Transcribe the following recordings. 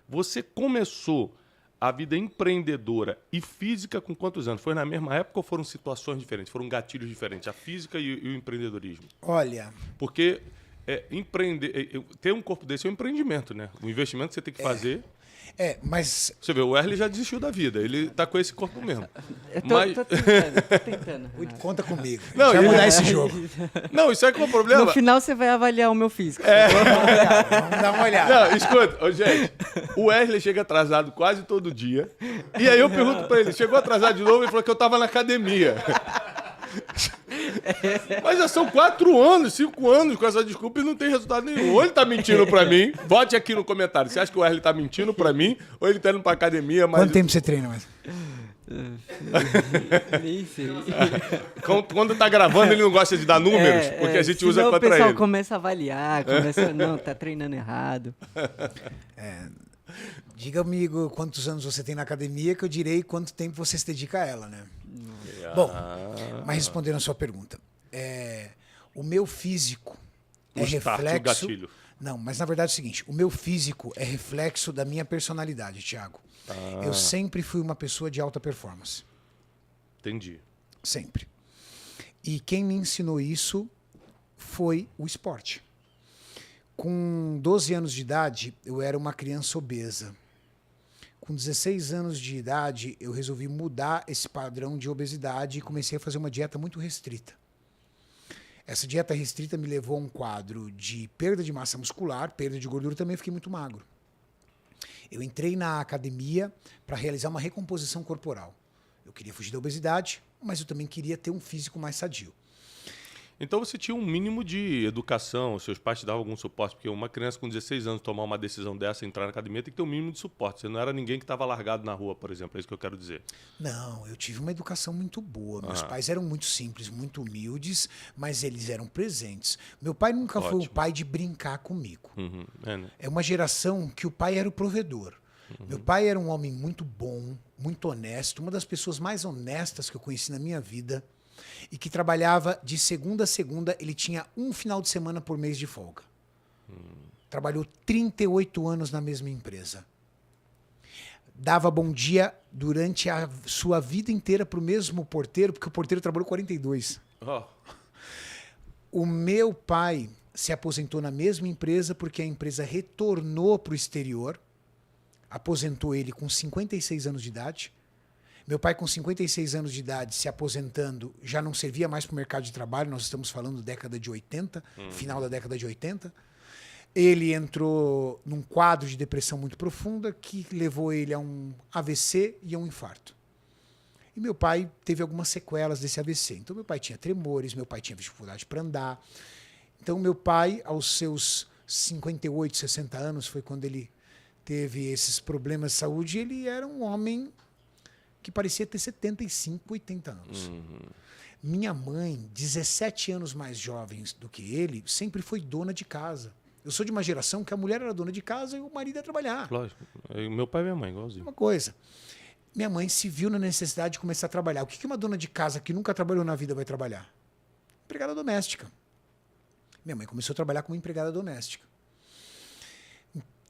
Você começou a vida empreendedora e física com quantos anos? Foi na mesma época ou foram situações diferentes? Foram gatilhos diferentes? A física e o empreendedorismo? Olha... Porque ter um corpo desse é um empreendimento, né? O investimento que você tem que fazer... mas... Você vê, o Wesley já desistiu da vida. Ele tá com esse corpo mesmo. Tô tentando. Conta comigo. Não, vai mudar esse jogo. Não, isso é que é o problema. No final você vai avaliar o meu físico. Vamos dar uma olhada. Não, escuta, gente, o Wesley chega atrasado quase todo dia. E aí eu pergunto pra ele, chegou atrasado de novo? Ele falou que eu tava na academia. Mas já são 4 anos, 5 anos com essa desculpa e não tem resultado nenhum. Ou ele tá mentindo pra mim, bote aqui no comentário. Você acha que o Wesley tá mentindo pra mim? Ou ele tá indo pra academia, mas... Quanto tempo você treina, mais? Nem sei. Quando tá gravando, ele não gosta de dar números, porque a gente usa contra ele. O pessoal começa a avaliar, não, tá treinando errado. Diga, amigo, quantos anos você tem na academia, que eu direi quanto tempo você se dedica a ela, né? Bom, mas respondendo a sua pergunta, o meu físico é reflexo... gatilho. Não, mas na verdade é o seguinte, o meu físico é reflexo da minha personalidade, Thiago. Eu sempre fui uma pessoa de alta performance. Entendi. Sempre. E quem me ensinou isso foi o esporte. Com 12 anos de idade, eu era uma criança obesa. Com 16 anos de idade, eu resolvi mudar esse padrão de obesidade e comecei a fazer uma dieta muito restrita. Essa dieta restrita me levou a um quadro de perda de massa muscular, perda de gordura, também fiquei muito magro. Eu entrei na academia para realizar uma recomposição corporal. Eu queria fugir da obesidade, mas eu também queria ter um físico mais sadio. Então você tinha um mínimo de educação, seus pais te davam algum suporte, porque uma criança com 16 anos tomar uma decisão dessa, entrar na academia, tem que ter um mínimo de suporte. Você não era ninguém que estava largado na rua, por exemplo, é isso que eu quero dizer. Não, eu tive uma educação muito boa. Meus pais eram muito simples, muito humildes, mas eles eram presentes. Meu pai nunca foi o pai de brincar comigo. Né? É uma geração que o pai era o provedor. Meu pai era um homem muito bom, muito honesto, uma das pessoas mais honestas que eu conheci na minha vida. E que trabalhava de segunda a segunda, ele tinha um final de semana por mês de folga. Trabalhou 38 anos na mesma empresa. Dava bom dia durante a sua vida inteira para o mesmo porteiro, porque o porteiro trabalhou 42. O meu pai se aposentou na mesma empresa porque a empresa retornou para o exterior, aposentou ele com 56 anos de idade. Meu pai, com 56 anos de idade, se aposentando, já não servia mais para o mercado de trabalho. Nós estamos falando década de 80, final da década de 80. Ele entrou num quadro de depressão muito profunda que levou ele a um AVC e a um infarto. E meu pai teve algumas sequelas desse AVC. Então, meu pai tinha tremores, meu pai tinha dificuldade para andar. Então, meu pai, aos seus 58, 60 anos, foi quando ele teve esses problemas de saúde. Ele era um homem que parecia ter 75, 80 anos. Minha mãe, 17 anos mais jovem do que ele, sempre foi dona de casa. Eu sou de uma geração que a mulher era dona de casa e o marido ia trabalhar. Lógico. Meu pai e minha mãe, igualzinho. Uma coisa. Minha mãe se viu na necessidade de começar a trabalhar. O que uma dona de casa que nunca trabalhou na vida vai trabalhar? Empregada doméstica. Minha mãe começou a trabalhar como empregada doméstica.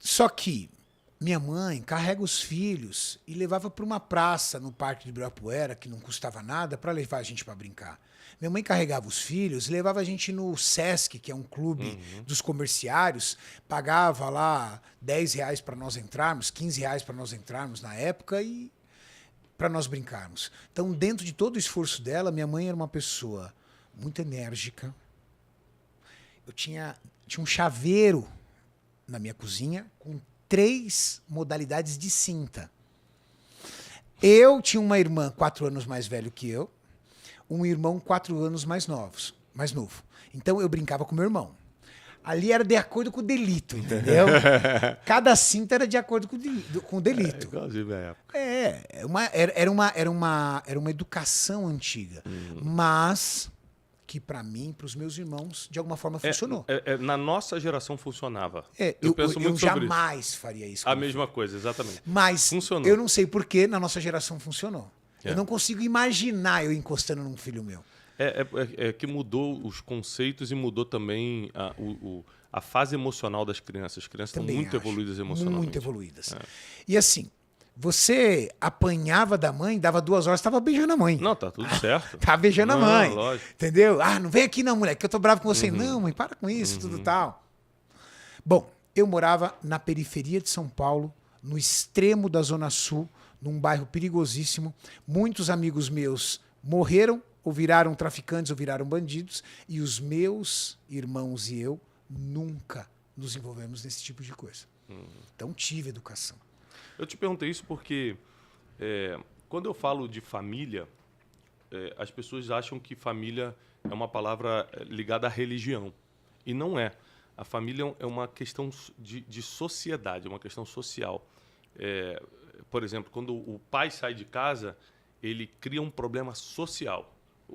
Só que minha mãe carrega os filhos e levava para uma praça no Parque de Ibirapuera, que não custava nada, para levar a gente para brincar. Minha mãe carregava os filhos e levava a gente no Sesc, que é um clube dos comerciários, pagava lá R$10 para nós entrarmos, R$15 para nós entrarmos na época e para nós brincarmos. Então, dentro de todo o esforço dela, minha mãe era uma pessoa muito enérgica. Eu tinha um chaveiro na minha cozinha com 3 modalidades de cinta. Eu tinha uma irmã 4 anos mais velho que eu, um irmão 4 anos mais novo. Então eu brincava com meu irmão. Ali era de acordo com o delito, entendeu? Cada cinta era de acordo com o delito. Igualzinho na época. Era uma educação antiga. Mas que para mim, para os meus irmãos, de alguma forma funcionou. Na nossa geração funcionava. Eu penso muito sobre jamais faria isso. A mesma coisa, exatamente. Mas funcionou. Eu não sei por que na nossa geração funcionou. Eu não consigo imaginar eu encostando num filho meu. Que mudou os conceitos e mudou também a fase emocional das crianças. As crianças Também estão muito acho. evoluídas emocionalmente. Muito evoluídas. E assim, você apanhava da mãe, dava 2 horas, estava beijando a mãe. Não, tá tudo certo. Tá beijando a Não, mãe. lógico. Entendeu? Ah, não vem aqui não, moleque, que eu tô bravo com você. Não, mãe, para com isso, tudo tal. Bom, eu morava na periferia de São Paulo, no extremo da Zona Sul, num bairro perigosíssimo. Muitos amigos meus morreram, ou viraram traficantes, ou viraram bandidos. E os meus irmãos e eu nunca nos envolvemos nesse tipo de coisa. Então tive educação. Eu te perguntei isso porque quando eu falo de família, as pessoas acham que família é uma palavra ligada à religião. E não é. A família é uma questão de sociedade, é uma questão social. Por exemplo, quando o pai sai de casa, ele cria um problema social.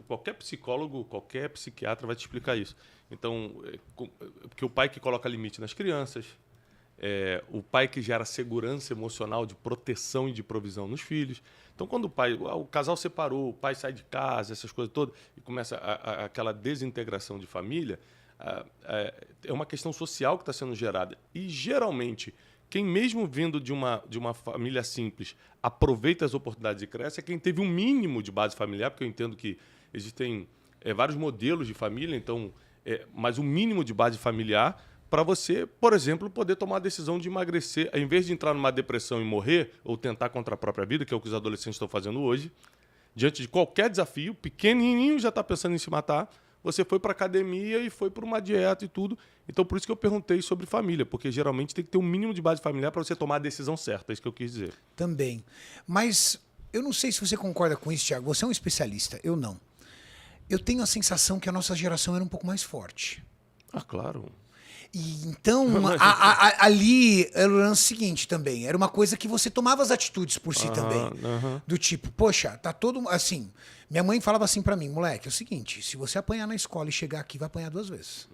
Qualquer psicólogo, qualquer psiquiatra vai te explicar isso. Então, porque o pai que coloca limite nas crianças, o pai que gera segurança emocional de proteção e de provisão nos filhos. Então, quando o casal separou, o pai sai de casa, essas coisas todas, e começa aquela desintegração de família, é uma questão social que está sendo gerada. E, geralmente, quem mesmo vindo de uma família simples aproveita as oportunidades e cresce é quem teve um mínimo de base familiar, porque eu entendo que existem vários modelos de família, então, mas um mínimo de base familiar para você, por exemplo, poder tomar a decisão de emagrecer, ao invés de entrar numa depressão e morrer, ou tentar contra a própria vida, que é o que os adolescentes estão fazendo hoje, diante de qualquer desafio, pequenininho já está pensando em se matar, você foi para a academia e foi para uma dieta e tudo. Então, por isso que eu perguntei sobre família, porque geralmente tem que ter um mínimo de base familiar para você tomar a decisão certa. É isso que eu quis dizer. Também. Mas eu não sei se você concorda com isso, Thiago. Você é um especialista, eu não. Eu tenho a sensação que a nossa geração era um pouco mais forte. Ah, claro. E então, ali era o lance seguinte também. Era uma coisa que você tomava as atitudes por si também. Do tipo, poxa, tá todo... Assim, minha mãe falava assim pra mim, moleque, é o seguinte, se você apanhar na escola e chegar aqui, vai apanhar 2 vezes.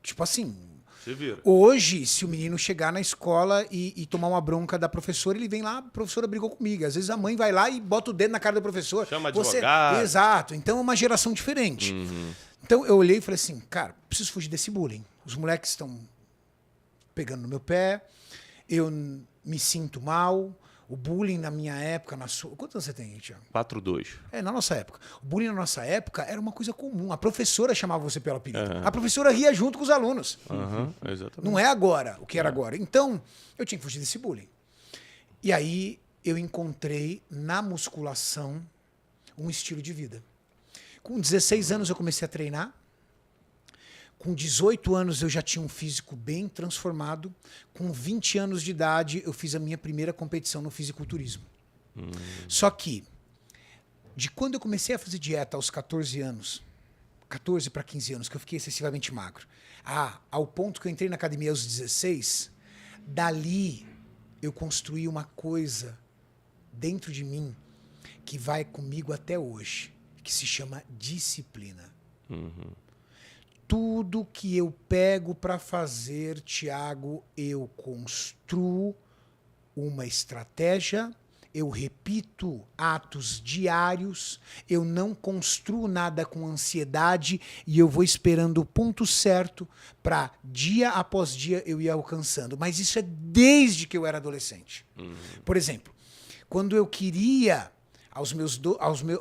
Tipo assim... Você vira. Hoje, se o menino chegar na escola e tomar uma bronca da professora, ele vem lá, a professora brigou comigo. Às vezes a mãe vai lá e bota o dedo na cara do professor. Chama advogado. Exato. Então é uma geração diferente. Então eu olhei e falei assim, cara, preciso fugir desse bullying. Os moleques estão pegando no meu pé, eu me sinto mal. O bullying na minha época, na sua... Quantos anos você tem, Thiago? 4-2. Na nossa época. O bullying na nossa época era uma coisa comum. A professora chamava você pelo apelido. A professora ria junto com os alunos. Exatamente. Não é agora o que era agora. Então, eu tinha que fugir desse bullying. E aí, eu encontrei na musculação um estilo de vida. Com 16 anos, eu comecei a treinar. Com 18 anos, eu já tinha um físico bem transformado. Com 20 anos de idade, eu fiz a minha primeira competição no fisiculturismo. Só que, de quando eu comecei a fazer dieta aos 14 anos, 14 para 15 anos, que eu fiquei excessivamente magro, ao ponto que eu entrei na academia aos 16, dali eu construí uma coisa dentro de mim que vai comigo até hoje, que se chama disciplina. Tudo que eu pego para fazer, Thiago, eu construo uma estratégia, eu repito atos diários, eu não construo nada com ansiedade e eu vou esperando o ponto certo para dia após dia eu ir alcançando. Mas isso é desde que eu era adolescente. Por exemplo, quando eu queria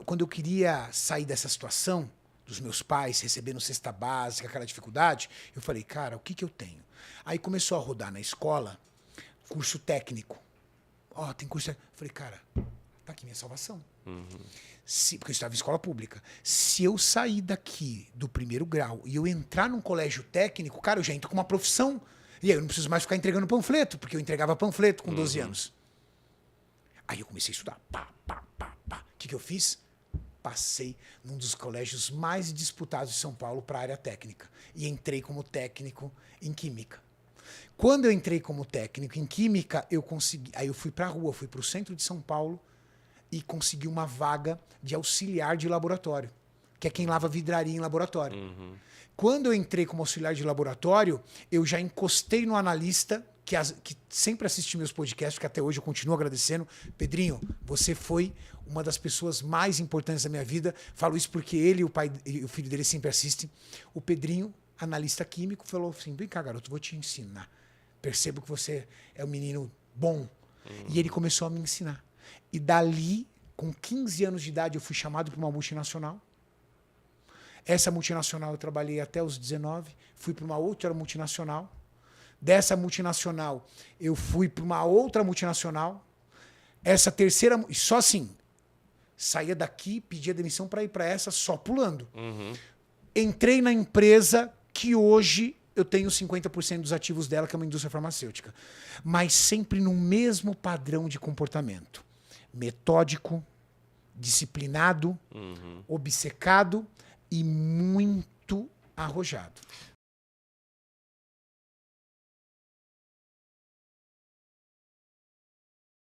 quando eu queria sair dessa situação dos meus pais recebendo cesta básica, aquela dificuldade, eu falei, cara, o que eu tenho? Aí começou a rodar na escola curso técnico. Tem curso técnico. Eu falei, cara, tá aqui minha salvação. Porque eu estava em escola pública. Se eu sair daqui do primeiro grau e eu entrar num colégio técnico, cara, eu já entro com uma profissão. E aí eu não preciso mais ficar entregando panfleto, porque eu entregava panfleto com 12 anos. Aí eu comecei a estudar. O que eu fiz? Passei num dos colégios mais disputados de São Paulo para a área técnica. E entrei como técnico em Química. Quando eu entrei como técnico em Química, eu consegui. Aí eu fui para a rua, fui para o centro de São Paulo e consegui uma vaga de auxiliar de laboratório, que é quem lava vidraria em laboratório. Quando eu entrei como auxiliar de laboratório, eu já encostei no analista, que sempre assiste meus podcasts, que até hoje eu continuo agradecendo. Pedrinho, você foi uma das pessoas mais importantes da minha vida. Falo isso porque ele e o pai e o filho dele sempre assistem. O Pedrinho analista químico, falou assim, vem cá, garoto, vou te ensinar. Percebo que você é um menino bom. E ele começou a me ensinar. E dali, com 15 anos de idade, eu fui chamado para uma multinacional. Essa multinacional eu trabalhei até os 19, fui para uma outra multinacional. Dessa multinacional, eu fui para uma outra multinacional. Essa terceira, só assim, saía daqui, pedia demissão para ir para essa, só pulando. Entrei na empresa que hoje eu tenho 50% dos ativos dela, que é uma indústria farmacêutica. Mas sempre no mesmo padrão de comportamento. Metódico, disciplinado, obcecado e muito arrojado.